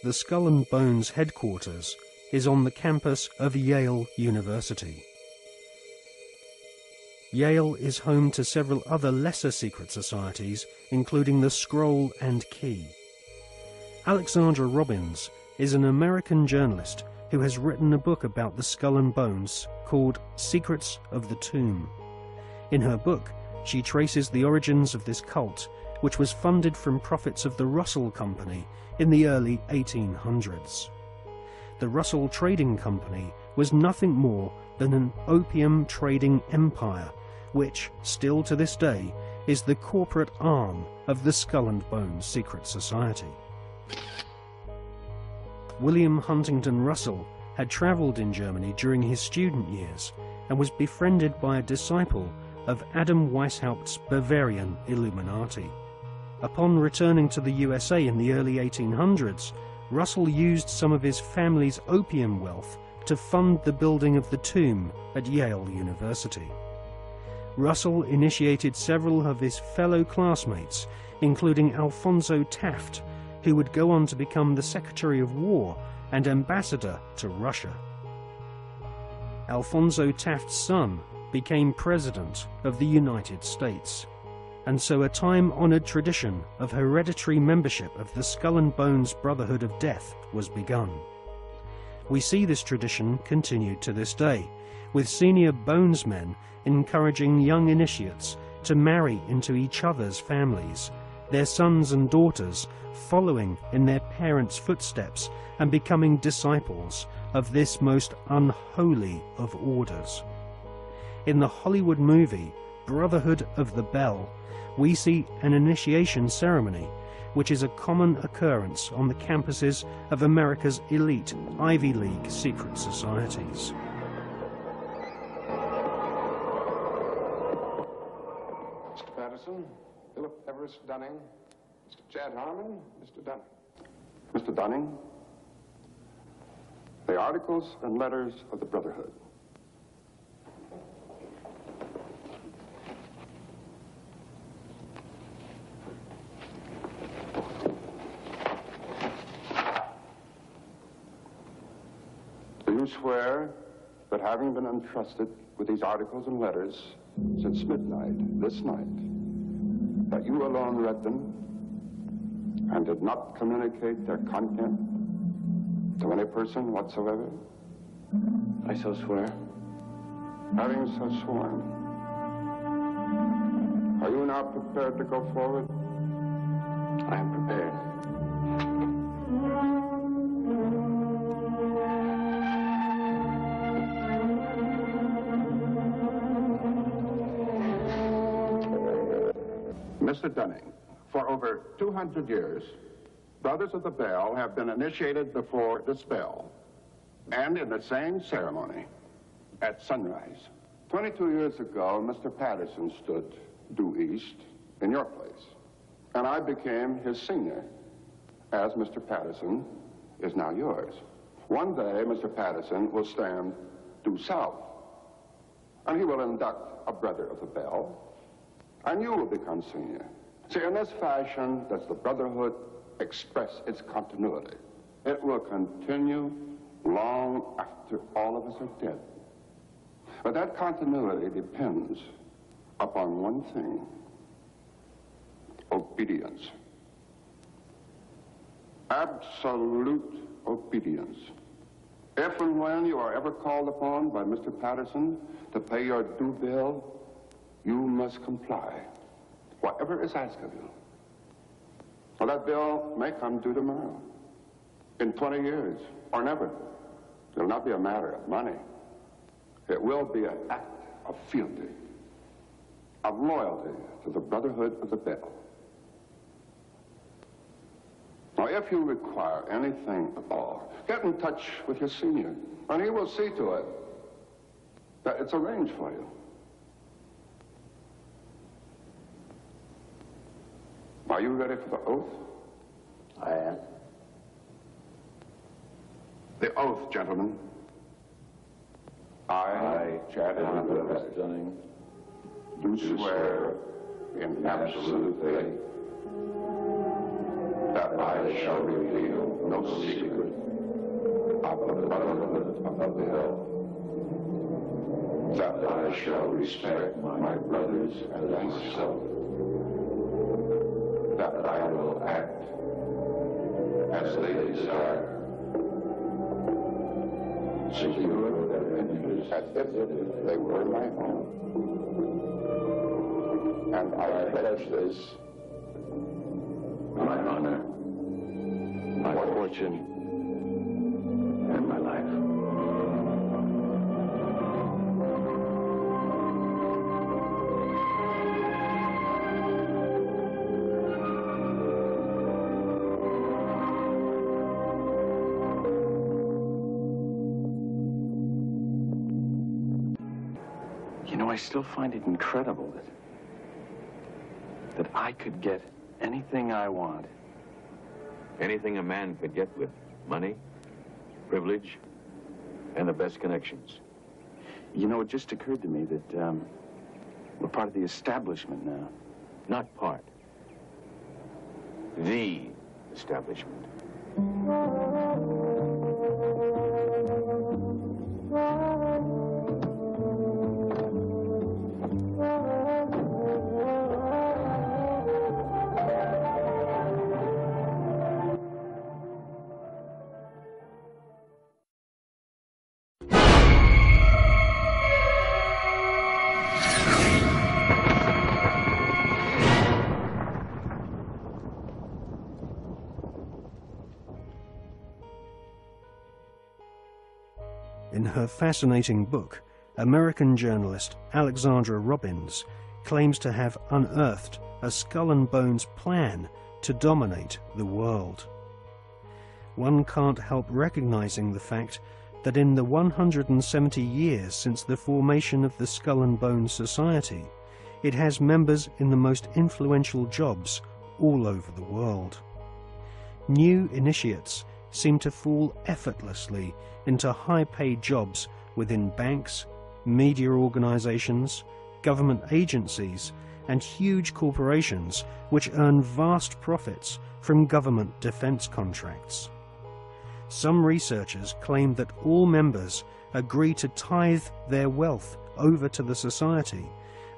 the Skull and Bones headquarters is on the campus of Yale University. Yale is home to several other lesser secret societies, including the Scroll and Key. Alexandra Robbins is an American journalist who has written a book about the Skull and Bones called Secrets of the Tomb. In her book, she traces the origins of this cult, which was funded from profits of the Russell Company in the early 1800s. The Russell Trading Company was nothing more than an opium trading empire, which, still to this day, is the corporate arm of the Skull and Bones Secret Society. William Huntington Russell had travelled in Germany during his student years and was befriended by a disciple of Adam Weishaupt's Bavarian Illuminati. Upon returning to the USA in the early 1800s, Russell used some of his family's opium wealth to fund the building of the tomb at Yale University. Russell initiated several of his fellow classmates, including Alphonso Taft, who would go on to become the Secretary of War and ambassador to Russia. Alphonso Taft's son became President of the United States, and so a time-honored tradition of hereditary membership of the Skull and Bones Brotherhood of Death was begun. We see this tradition continued to this day, with senior Bonesmen encouraging young initiates to marry into each other's families, their sons and daughters following in their parents' footsteps and becoming disciples of this most unholy of orders. In the Hollywood movie Brotherhood of the Bell, we see an initiation ceremony, which is a common occurrence on the campuses of America's elite Ivy League secret societies. Mr. Patterson, Philip Everest Dunning, Mr. Chad Harmon, Mr. Dunning. Mr. Dunning, the articles and letters of the Brotherhood. Do you swear that having been entrusted with these articles and letters since midnight this night, that you alone read them and did not communicate their content to any person whatsoever? I so swear. Having so sworn, are you now prepared to go forward? I am prepared. Mr. Dunning, for over 200 years, Brothers of the Bell have been initiated before the spell, and in the same ceremony at sunrise. 22 years ago, Mr. Patterson stood due east in your place, and I became his senior, as Mr. Patterson is now yours. One day, Mr. Patterson will stand due south, and he will induct a Brother of the Bell, and you will become senior. See, in this fashion does the Brotherhood express its continuity. It will continue long after all of us are dead. But that continuity depends upon one thing: obedience. Absolute obedience. If and when you are ever called upon by Mr. Patterson to pay your due bill, you must comply, whatever is asked of you. Well, that bill may come due tomorrow, in 20 years, or never. It will not be a matter of money. It will be an act of fealty, of loyalty to the Brotherhood of the Bell. Now, if you require anything at all, get in touch with your senior, and he will see to it that it's arranged for you. Are you ready for the oath? I am. The oath, gentlemen. I, Chad Everest Dunning, do swear in absolute faith that I shall reveal no secret of the brotherhood of the hell. That I shall respect my brothers as myself. That I will act as they desire. Secure their interests as if they were my own. And I pledge this, my honor, my fortune, and my life. You know, I still find it incredible that I could get anything I want. Anything a man could get with money, privilege, and the best connections. You know, it just occurred to me that we're part of the establishment now. Not part. The establishment. In her fascinating book, American journalist Alexandra Robbins claims to have unearthed a skull and bones plan to dominate the world. One can't help recognizing the fact that in the 170 years since the formation of the Skull and Bones Society, it has members in the most influential jobs all over the world. New initiates seem to fall effortlessly into high-paid jobs within banks, media organizations, government agencies, and huge corporations which earn vast profits from government defense contracts. Some researchers claim that all members agree to tithe their wealth over to the society,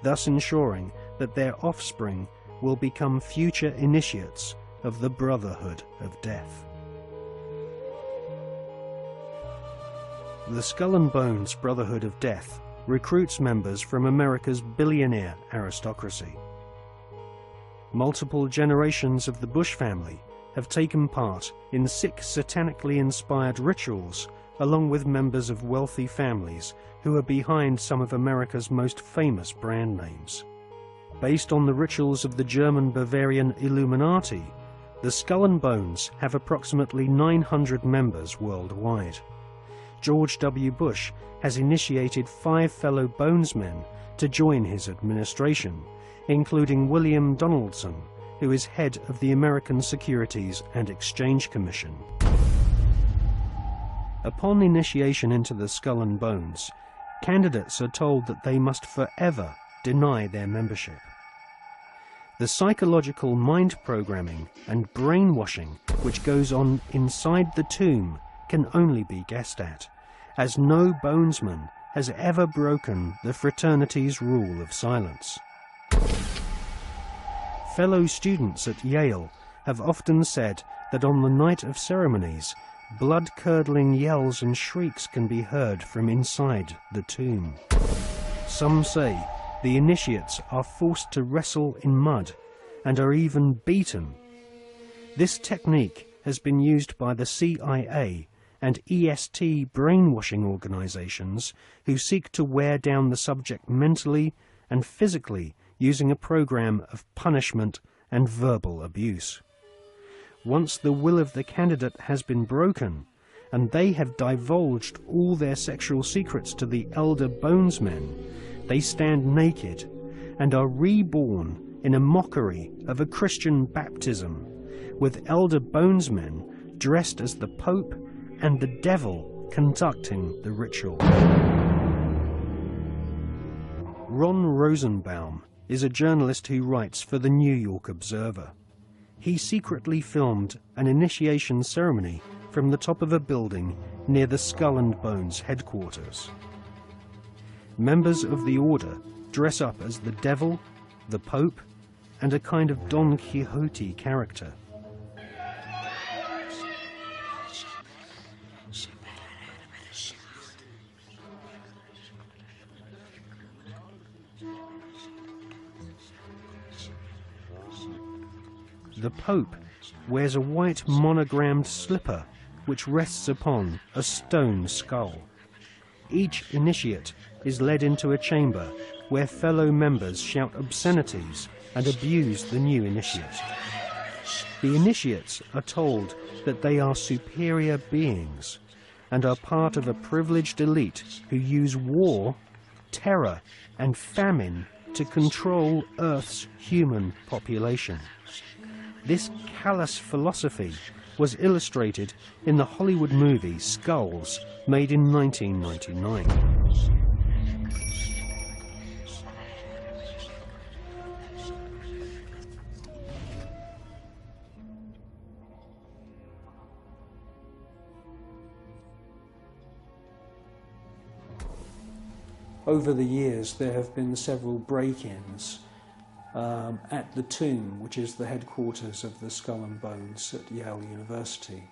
thus ensuring that their offspring will become future initiates of the Brotherhood of Death. The Skull and Bones Brotherhood of Death recruits members from America's billionaire aristocracy. Multiple generations of the Bush family have taken part in sick, satanically inspired rituals along with members of wealthy families who are behind some of America's most famous brand names. Based on the rituals of the German Bavarian Illuminati, the Skull and Bones have approximately 900 members worldwide. George W. Bush has initiated 5 fellow Bonesmen to join his administration, including William Donaldson, who is head of the American Securities and Exchange Commission. Upon initiation into the Skull and Bones, candidates are told that they must forever deny their membership. The psychological mind programming and brainwashing which goes on inside the tomb can only be guessed at, as no Bonesman has ever broken the fraternity's rule of silence. Fellow students at Yale have often said that on the night of ceremonies, blood-curdling yells and shrieks can be heard from inside the tomb. Some say the initiates are forced to wrestle in mud and are even beaten. This technique has been used by the CIA and EST brainwashing organizations who seek to wear down the subject mentally and physically using a program of punishment and verbal abuse. Once the will of the candidate has been broken and they have divulged all their sexual secrets to the elder Bonesmen, they stand naked and are reborn in a mockery of a Christian baptism, with elder Bonesmen dressed as the Pope and the devil conducting the ritual. Ron Rosenbaum is a journalist who writes for the New York Observer. he secretly filmed an initiation ceremony from the top of a building near the Skull and Bones headquarters. Members of the order dress up as the devil, the Pope, and a kind of Don Quixote character. The Pope wears a white monogrammed slipper which rests upon a stone skull. Each initiate is led into a chamber where fellow members shout obscenities and abuse the new initiate. The initiates are told that they are superior beings and are part of a privileged elite who use war, terror, and famine to control Earth's human population. This callous philosophy was illustrated in the Hollywood movie Skulls, made in 1999. Over the years, there have been several break-ins at the tomb, which is the headquarters of the Skull and Bones at Yale University.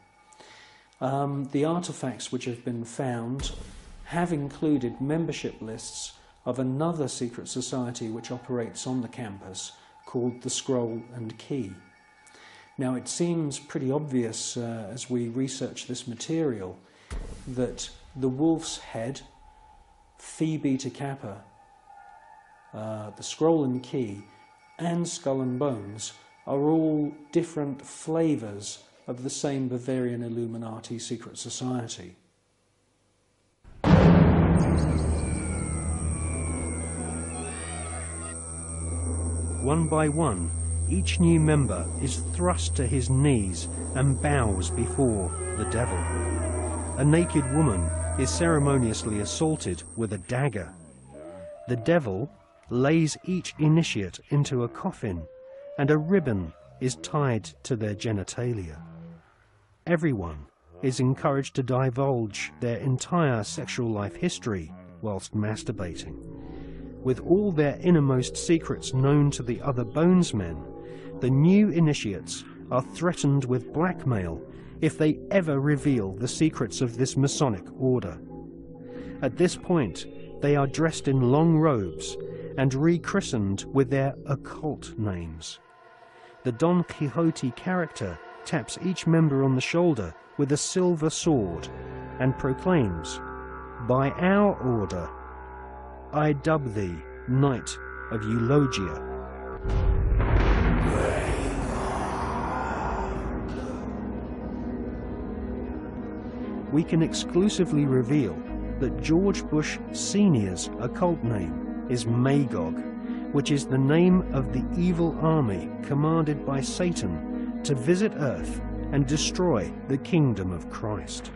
The artifacts which have been found have included membership lists of another secret society which operates on the campus called the Scroll and Key. Now, it seems pretty obvious as we research this material that the Wolf's Head, Phi Beta Kappa, the Scroll and Key, and Skull and Bones are all different flavours of the same Bavarian Illuminati secret society. One by one, each new member is thrust to his knees and bows before the devil. A naked woman is ceremoniously assaulted with a dagger. The devil lays each initiate into a coffin, and a ribbon is tied to their genitalia. Everyone is encouraged to divulge their entire sexual life history whilst masturbating. With all their innermost secrets known to the other Bonesmen, the new initiates are threatened with blackmail if they ever reveal the secrets of this Masonic order. At this point, they are dressed in long robes and rechristened with their occult names. The Don Quixote character taps each member on the shoulder with a silver sword and proclaims, "By our order, I dub thee Knight of Eulogia." We can exclusively reveal that George Bush Sr.'s occult name is Magog, which is the name of the evil army commanded by Satan to visit Earth and destroy the kingdom of Christ.